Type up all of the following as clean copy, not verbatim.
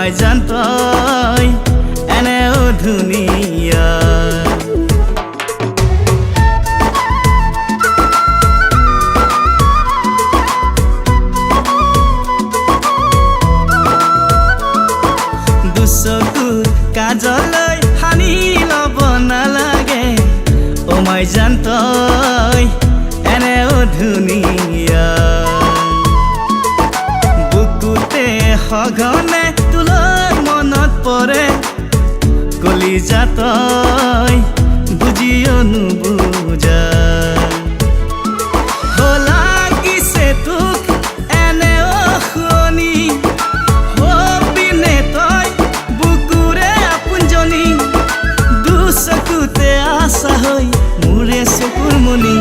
my jantoi ene o dhuniya dusokur kajoloi hani lobona lage o my jantoi ene o dhuniya bukute hagane tulor monot pore কলিজাতই বুজিও নুবুজা লাগিছে তোক এনে অখনি হবিনে তই বুকুৰে আপোনজনী দুচকুতে আশা হৈ মোৰে চকুৰ মনি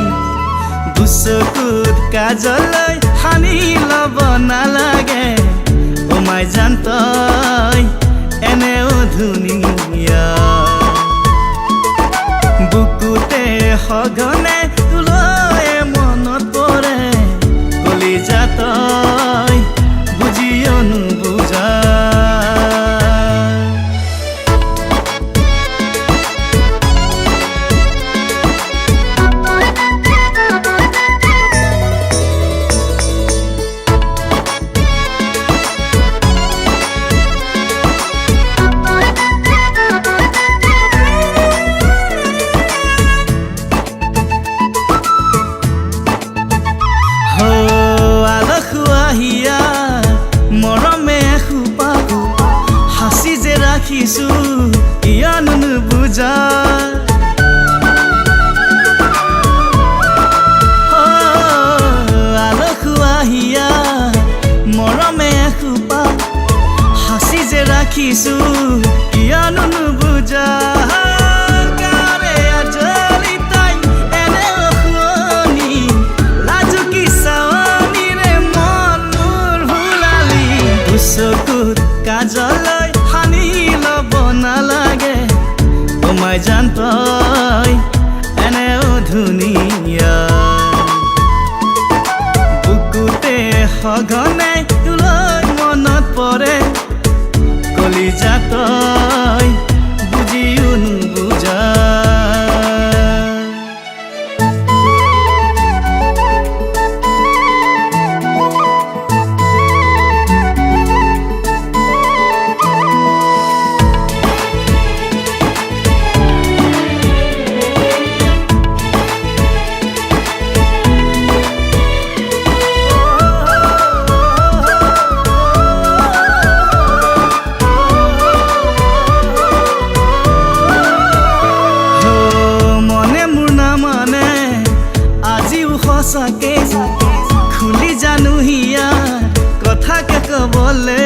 দুচকুত কাজলৈ সানি ল'ব নালাগে ও মাই জান্তই ene o dhuniya bukute hogane tuloe monot pore কলিজাতই বুজিও নুবুজা রাখিছো ইয়ানো নুবুজা আলখুৱাহিয়া মৰমে এখোপা হাসি যে ৰাখিছো ইয়ানো নুবুজা কাৰে আজলি তাই এনে অখনি লাজু কি চাৱনিৰে মন মোৰ ভুলালি দুচকুত কাজলৈ নালাগে ও মাই জান্তই এনে ও ধুনিয়া বুকুতে সঘনে তুলৈ মনত পৰে কলিজাতই বুজিও নুবুজা সঁচাকে খুলি জানো হিয়া কথাকে কবলে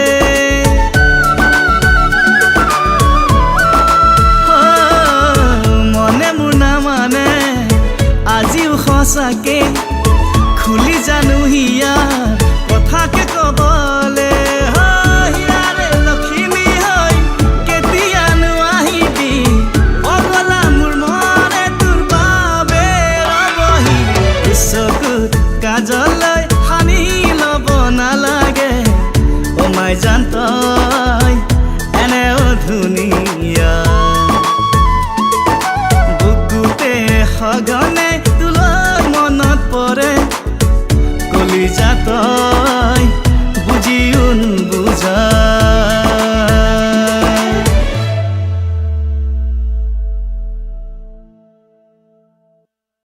মনে মোৰ নামানে আজিও সঁচাকে খুলি জানো হিয়া কথাকে কবলে কাজলৈ সানি ল'ব নালাগে ও মাই জান্তই এনে ও ধুনিয়া বুকুতে সঘনে তুলৈ মনত পৰে কলিজাতই